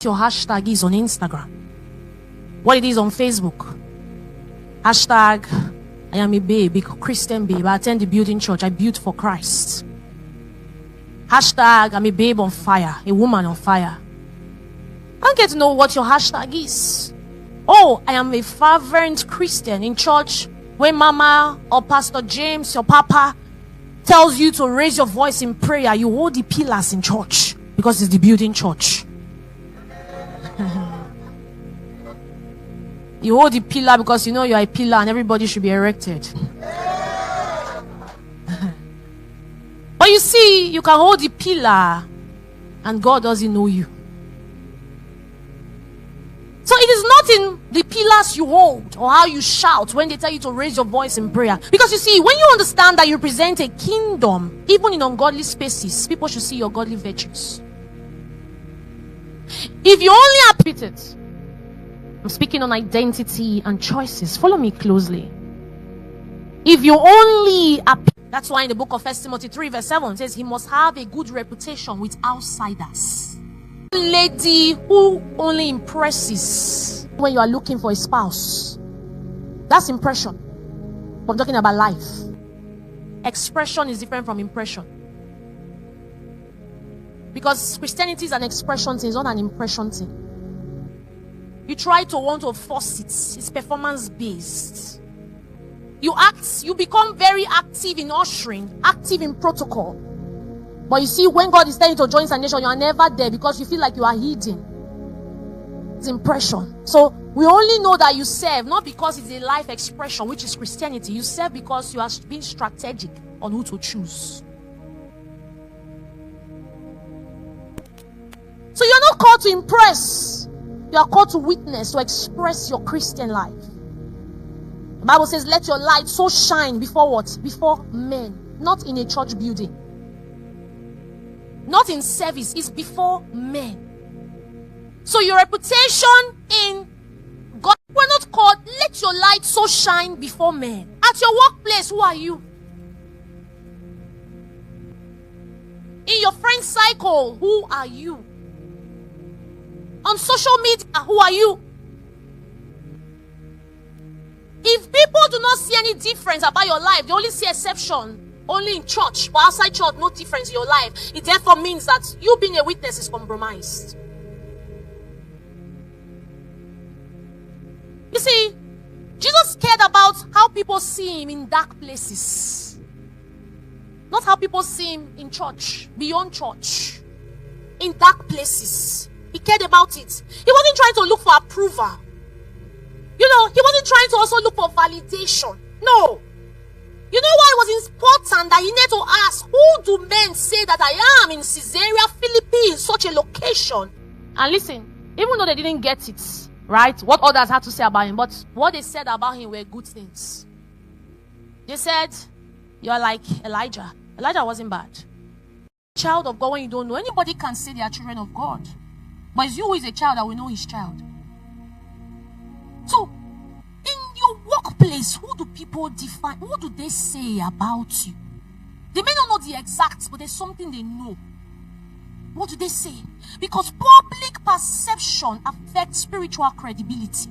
Your hashtag is on Instagram, what it is on Facebook. Hashtag, I am a babe, a Christian babe. I attend the building church. I built for Christ. Hashtag, I'm a babe on fire, a woman on fire. I don't get to know what your hashtag is. Oh, I am a fervent Christian in church. When Mama or Pastor James, your Papa, tells you to raise your voice in prayer, you hold the pillars in church because it's the building church. You hold the pillar because you know you are a pillar and everybody should be erected. But you see, you can hold the pillar and God doesn't know you. So it is not in the pillars you hold or how you shout when they tell you to raise your voice in prayer. Because you see, when you understand that you represent a kingdom, even in ungodly spaces, people should see your godly virtues. If you only repeat it, I'm speaking on identity and choices. Follow me closely. If you only appear, that's why in the book of 1 Timothy 3 verse 7 it says he must have a good reputation with outsiders. Lady who only impresses when you are looking for a spouse. That's impression. I'm talking about life. Expression is different from impression. Because Christianity is an expression thing, it's not an impression thing. You try to want to force it. It's performance based. You become very active in ushering, active in protocol. But you see, when God is telling you to join Nation, you are never there because you feel like you are hidden. It's impression. So we only know that you serve not because it's a life expression, which is Christianity. You serve because you are being strategic on who to choose. So you're not called to impress. You are called to witness, to express your Christian life. The Bible says, let your light so shine before what? Before men. Not in a church building. Not in service. It's before men. So your reputation in God, we're not called, let your light so shine before men. At your workplace, who are you? In your friend cycle, who are you? On social media, who are you? If people do not see any difference about your life, they only see exception only in church, but outside church, no difference in your life. It therefore means that you being a witness is compromised. You see, Jesus cared about how people see him in dark places, not how people see him in church, beyond church, in dark places. He cared about it. He wasn't trying to look for approval. You know, he wasn't trying to also look for validation. No. You know why it was important that he needed to ask, who do men say that I am in Caesarea Philippi, in such a location? And listen, even though they didn't get it, right, what others had to say about him, but what they said about him were good things. They said, you're like Elijah. Elijah wasn't bad. Child of God, when you don't know, anybody can say they are children of God. But it's you who is a child that will know his child. So, in your workplace, who do people define? What do they say about you? They may not know the exact, but there's something they know. What do they say? Because public perception affects spiritual credibility.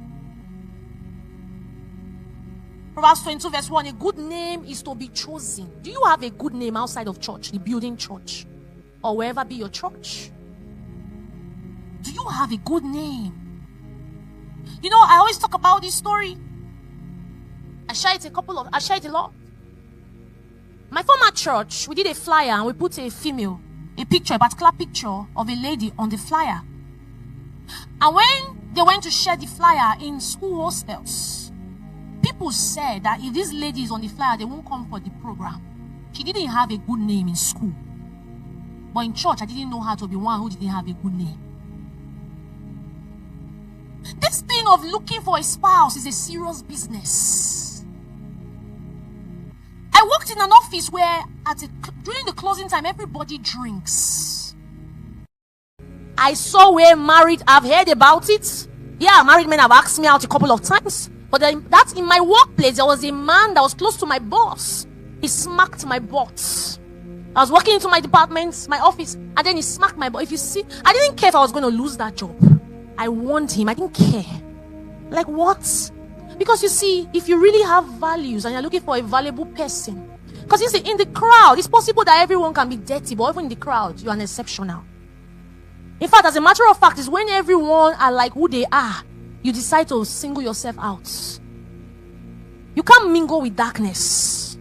Proverbs 22 verse 1, a good name is to be chosen. Do you have a good name outside of church, the building church, or wherever be your church? Do you have a good name? You know, I always talk about this story. I share it a lot. My former church, we did a flyer and we put a particular picture of a lady on the flyer. And when they went to share the flyer in school hostels, people said that if this lady is on the flyer, they won't come for the program. She didn't have a good name in school. But in church, I didn't know her to be one who didn't have a good name. This thing of looking for a spouse is a serious business. I worked in an office where during the closing time, everybody drinks. I saw where married, I've heard about it. Yeah, married men have asked me out a couple of times. But that's in my workplace. There was a man that was close to my boss. He smacked my butt. I was walking into my department, my office, and then he smacked my butt. If you see, I didn't care if I was going to lose that job. I warned him. I didn't care. Like what? Because you see, if you really have values and you're looking for a valuable person, because you see, in the crowd, it's possible that everyone can be dirty, but even in the crowd, you're an exceptional. In fact, as a matter of fact, it's when everyone are like who they are, you decide to single yourself out. You can't mingle with darkness.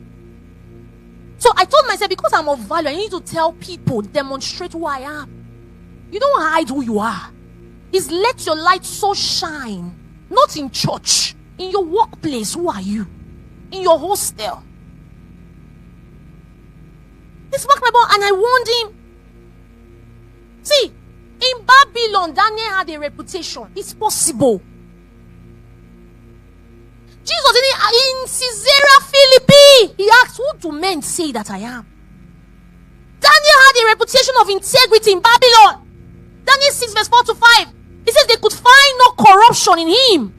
So I told myself, because I'm of value, I need to tell people, demonstrate who I am. You don't hide who you are. It's let your light so shine. Not in church, in your workplace. Who are you? In your hostel. This marked my ball, and I warned him. See, in Babylon, Daniel had a reputation. It's possible. Jesus in Caesarea Philippi, he asked, who do men say that I am? Daniel had a reputation of integrity in Babylon. Daniel 6 verse 4 to 5. He says they could find no corruption in him.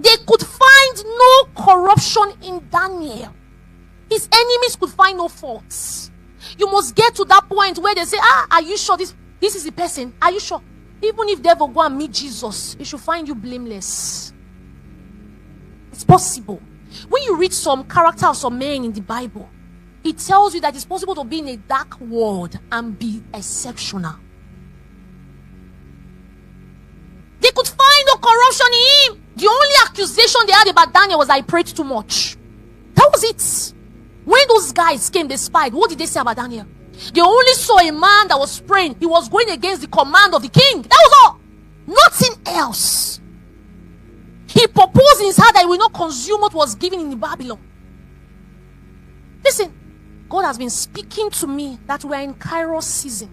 They could find no corruption in Daniel. His enemies could find no faults. You must get to that point where they say, are you sure this is the person? Are you sure? Even if devil go and meet Jesus, he should find you blameless. It's possible. When you read some character of some men in the Bible, it tells you that it's possible to be in a dark world and be exceptional. They could find no corruption in him. The only accusation they had about Daniel was that he prayed too much. That was it. When those guys came, they spied. What did they say about Daniel? They only saw a man that was praying. He was going against the command of the king. That was all. Nothing else. He proposed in his heart that he will not consume what was given in Babylon. Listen, God has been speaking to me that we are in Kairos season.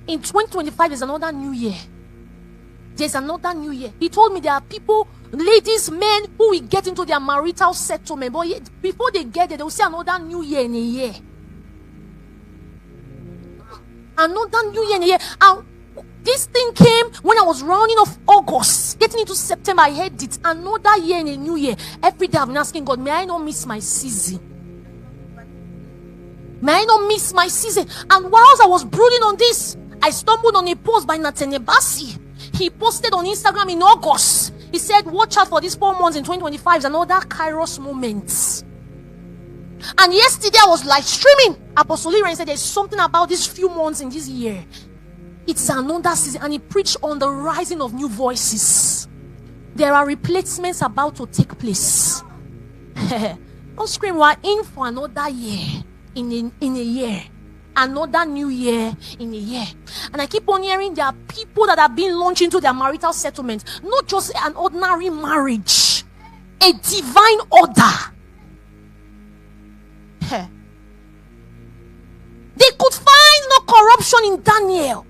In 2025, there's another new year. There's another new year. He told me there are people, ladies, men, who will get into their marital settlement. But before they get there, they will say another new year in a year. Another new year in a year. And this thing came when I was rounding off August, getting into September. I heard it. Another year in a new year. Every day I've been asking God, may I not miss my season? May I not miss my season? And whilst I was brooding on this, I stumbled on a post by Nathaniel Bassi. He posted on Instagram in August. He said, watch out for these 4 months in 2025 is another Kairos moment. And yesterday I was live streaming. Apostle Liren said there's something about these few months in this year. It's another season. And he preached on the rising of new voices. There are replacements about to take place. Don't scream, we're in for another year in a year. Another new year in a year. And I keep on hearing there are people that are being launched into their marital settlement. Not just an ordinary marriage. A divine order. They could find no corruption in Daniel.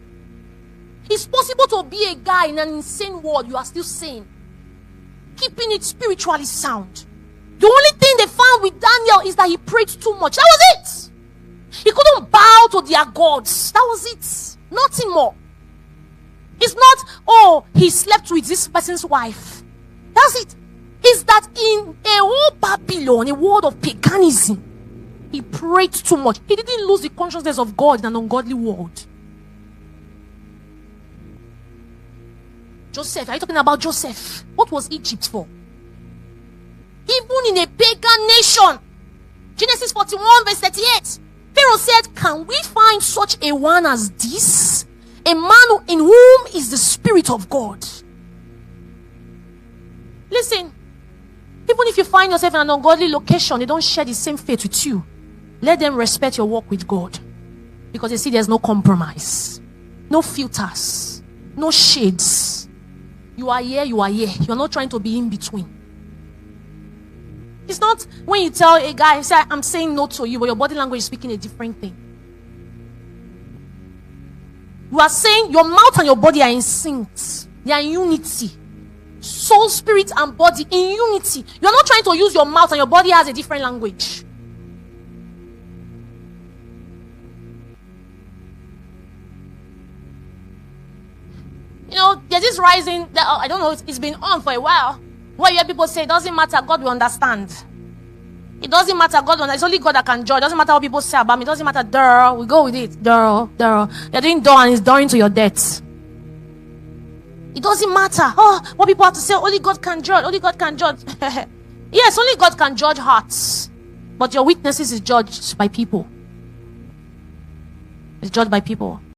It's possible to be a guy in an insane world. You are still sane. Keeping it spiritually sound. The only thing they found with Daniel is that he prayed too much. That was it. He couldn't bow to their gods. That was it. Nothing more. It's not, he slept with this person's wife. That's it. It's that in a whole Babylon, a world of paganism, he prayed too much. He didn't lose the consciousness of God in an ungodly world. Joseph, are you talking about Joseph? What was Egypt for? Even in a pagan nation. Genesis 41 verse 38. Pharaoh said, can we find such a one as this? A man in whom is the Spirit of God. Listen, even if you find yourself in an ungodly location, they don't share the same faith with you. Let them respect your walk with God. Because they see there's no compromise. No filters. No shades. You are here, you are here. You're not trying to be in between. It's not when you tell a guy, say, I'm saying no to you, but your body language is speaking a different thing. You are saying your mouth and your body are in sync. They are in unity. Soul, spirit, and body in unity. You are not trying to use your mouth and your body has a different language. You know, there's this rising, I don't know, it's been on for a while. Where you hear people say, it doesn't matter, God will understand. It doesn't matter, God will understand. It's only God that can judge. It doesn't matter what people say about me. It doesn't matter, we go with it. You're doing and it's during to your death. It doesn't matter. Oh, what people have to say, only God can judge. Only God can judge. Yes, only God can judge hearts. But your witnesses is judged by people. It's judged by people.